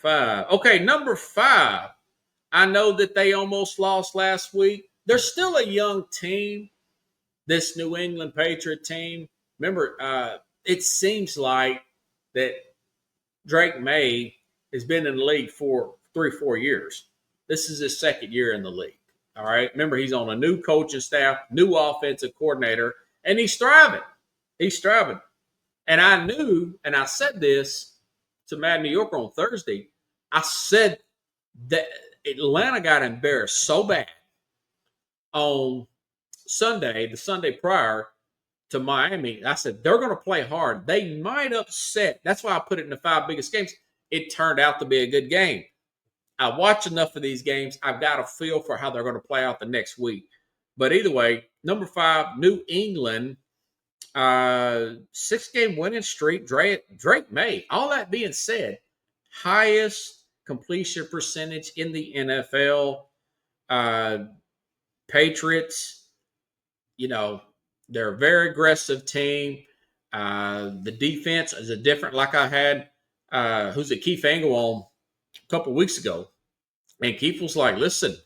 5. Okay, number 5. I know that they almost lost last week. They're still a young team, this New England Patriot team. Remember, it seems like that Drake May has been in the league for 3-4 years. This is his second year in the league. All right. Remember, he's on a new coaching staff, new offensive coordinator, and he's thriving. He's thriving. And I knew, and I said this to Mad New Yorker on Thursday. I said that Atlanta got embarrassed so bad on Sunday, the Sunday prior to Miami. I said, they're going to play hard. They might upset. That's why I put it in the 5 biggest games. It turned out to be a good game. I watch enough of these games. I've got a feel for how they're going to play out the next week. But either way, number 5, New England, 6-game winning streak, Drake May. All that being said, highest completion percentage in the NFL. Patriots, they're a very aggressive team. The defense is a different, like I had, Keith Angle on a couple weeks ago. And Keith was like, listen,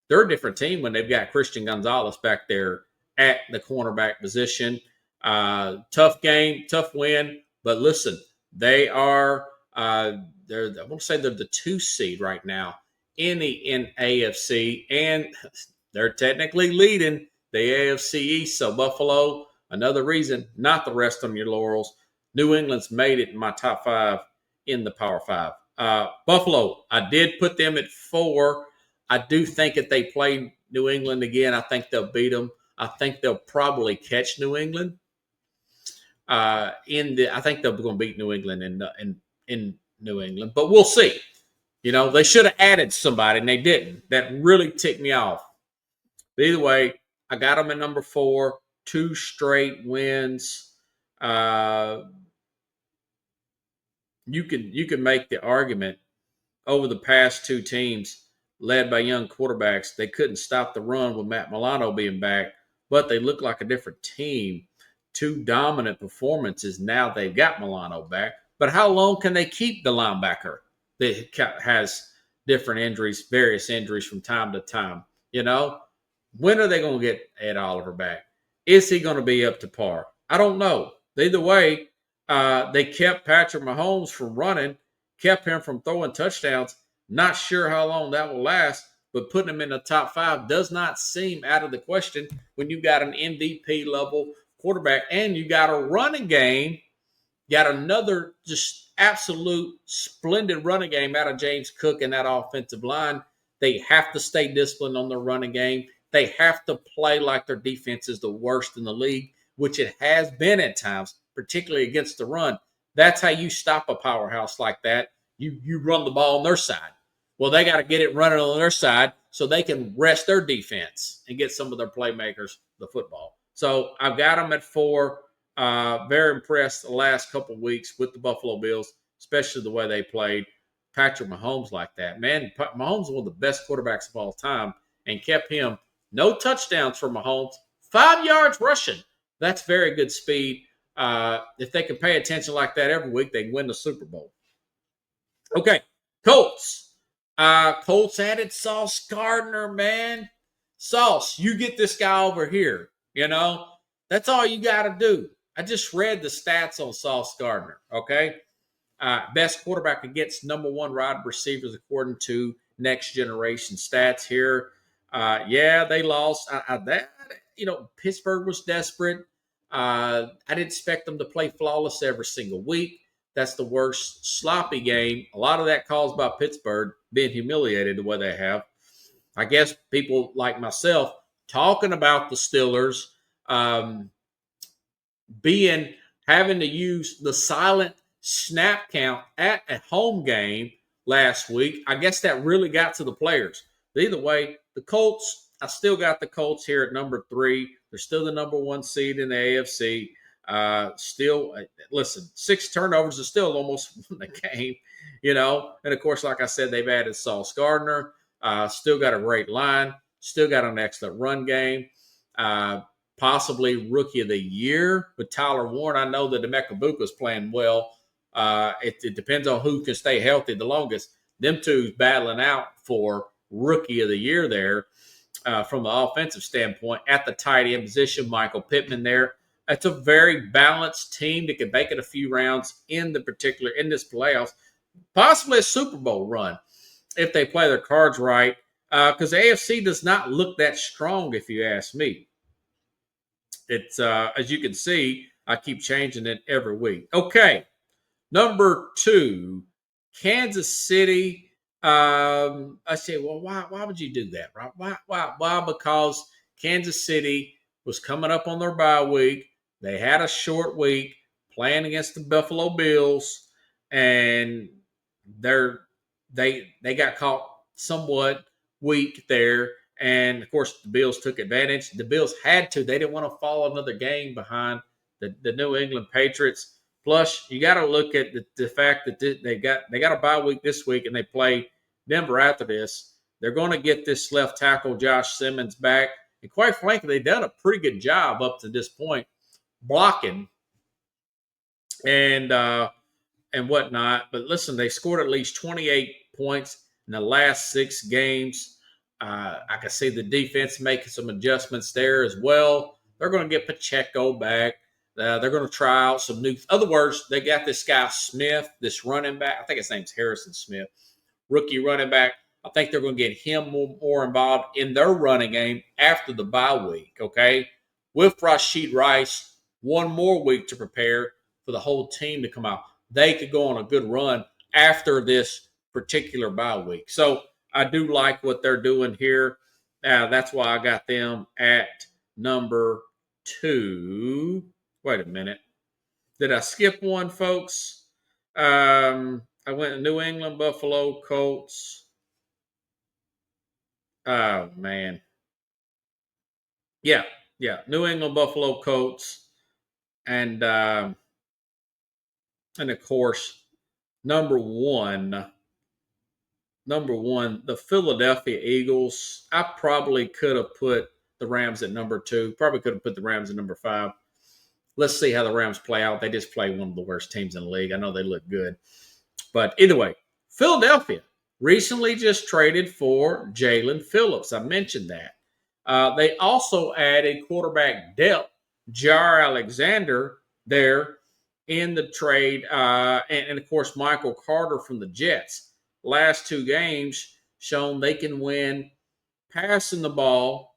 they're a different team when they've got Christian Gonzalez back there at the cornerback position. Tough game, tough win. But listen, they are, I want to say they're the 2 seed right now in the AFC. And they're technically leading the AFC East. So Buffalo, another reason not to rest on your laurels. New England's made it in my top 5 in the Power 5. Buffalo, I did put them at 4. I do think if they play New England again, I think they'll beat them. I think they'll probably catch New England. I think they're going to beat New England in New England, but we'll see. They should have added somebody, and they didn't. That really ticked me off. But either way, I got them at number 4, 2 straight wins. You can make the argument over the past 2 teams led by young quarterbacks, they couldn't stop the run with Matt Milano being back, but they look like a different team. 2 dominant performances. Now they've got Milano back, but how long can they keep the linebacker that has different injuries, various injuries from time to time? When are they going to get Ed Oliver back? Is he going to be up to par? I don't know. Either way, they kept Patrick Mahomes from running, kept him from throwing touchdowns. Not sure how long that will last, but putting him in the top 5 does not seem out of the question when you got an MVP level quarterback and you got a running game. Got another just absolute splendid running game out of James Cook and that offensive line. They have to stay disciplined on their running game. They have to play like their defense is the worst in the league, which it has been at times, particularly against the run. That's how you stop a powerhouse like that. You run the ball on their side. Well, they got to get it running on their side so they can rest their defense and get some of their playmakers the football. So I've got them at 4. Very impressed the last couple of weeks with the Buffalo Bills, especially the way they played. Patrick Mahomes like that. Man, Mahomes is one of the best quarterbacks of all time and kept him. No touchdowns for Mahomes. 5 yards rushing. That's very good speed. If they can pay attention like that every week, they can win the Super Bowl. Okay, Colts. Colts added Sauce Gardner, man. Sauce, you get this guy over here. That's all you got to do. I just read the stats on Sauce Gardner, okay? Best quarterback against number 1 wide receivers according to Next Generation Stats here. Yeah, they lost. Pittsburgh was desperate. I didn't expect them to play flawless every single week. That's the worst sloppy game. A lot of that caused by Pittsburgh being humiliated the way they have. I guess people like myself talking about the Steelers having to use the silent snap count at a home game last week. I guess that really got to the players. But either way, the Colts, I still got the Colts here at number 3. They're still the number 1 seed in the AFC. Listen, 6 turnovers is still almost won the game, And of course, like I said, they've added Sauce Gardner. Still got a great line. Still got an excellent run game. Possibly Rookie of the Year with Tyler Warren. I know that Emeka Buka's playing well. It depends on who can stay healthy the longest. them two's battling out for rookie of the year there from the offensive standpoint at the tight end position. Michael Pittman there. It's a very balanced team that can make it a few rounds in this playoffs, possibly a Super Bowl run if they play their cards right. Because the AFC does not look that strong, if you ask me. It's as you can see, I keep changing it every week. Okay, number 2, Kansas City. I say, well, why would you do that, right? Why? Because Kansas City was coming up on their bye week. They had a short week playing against the Buffalo Bills, and they got caught somewhat weak there. And of course, the Bills took advantage. The Bills had to. They didn't want to fall another game behind the New England Patriots. Plus, you got to look at the fact that they got a bye week this week, and they play Denver after this. They're going to get this left tackle Josh Simmons back, and quite frankly, they've done a pretty good job up to this point blocking and whatnot. But listen, they scored at least 28 points in the last 6 games. I can see the defense making some adjustments there as well. They're going to get Pacheco back. They're going to try out some new. In other words, they got this guy Smith, this running back. I think his name's Harrison Smith, rookie running back. I think they're going to get him more involved in their running game after the bye week. Okay, with Rashid Rice, one more week to prepare for the whole team to come out. They could go on a good run after this particular bye week. So I do like what they're doing here. That's why I got them at number 2. Wait a minute. Did I skip one, folks? I went to New England, Buffalo, Colts. Oh, man. Yeah. New England, Buffalo, Colts. And of course, number one, the Philadelphia Eagles. I probably could have put the Rams at number 2. Probably could have put the Rams at number 5. Let's see how the Rams play out. They just play one of the worst teams in the league. I know they look good. But either way, Philadelphia recently just traded for Jalen Phillips. I mentioned that. They also added quarterback depth, Jair Alexander, there in the trade. And, of course, Michael Carter from the Jets. Last 2 games shown they can win passing the ball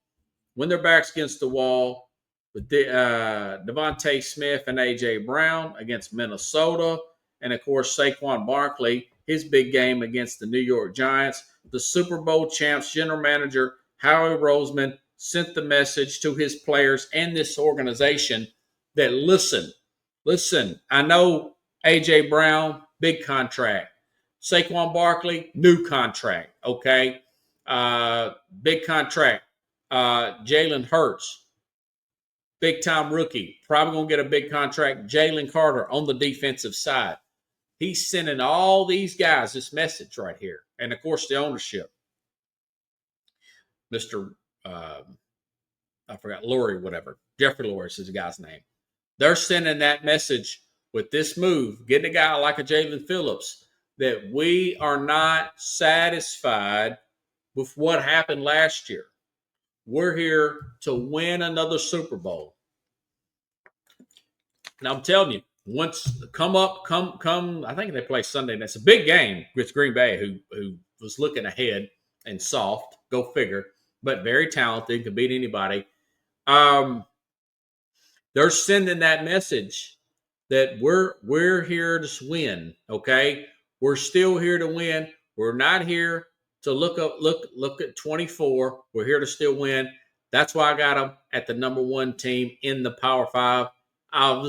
when their back's against the wall with Devontae Smith and A.J. Brown against Minnesota. And, of course, Saquon Barkley, his big game against the New York Giants. The Super Bowl champs general manager, Howie Roseman, sent the message to his players and this organization that, listen, I know A.J. Brown, big contract. Saquon Barkley, new contract, okay? Big contract. Jalen Hurts, big-time rookie, probably going to get a big contract. Jalen Carter on the defensive side. He's sending all these guys this message right here. And, of course, the ownership. Mr. I forgot, Lurie, whatever. Jeffrey Lurie is the guy's name. They're sending that message with this move, getting a guy like a Jalen Phillips, that we are not satisfied with what happened last year. We're here to win another Super Bowl. Now I'm telling you, once come, I think they play Sunday. And it's a big game with Green Bay, who was looking ahead and soft. Go figure, but very talented, can beat anybody. They're sending that message that we're here to win. Okay, we're still here to win. We're not here to look at 24. We're here to still win. That's why I got them at the number 1 team in the Power 5. I'll just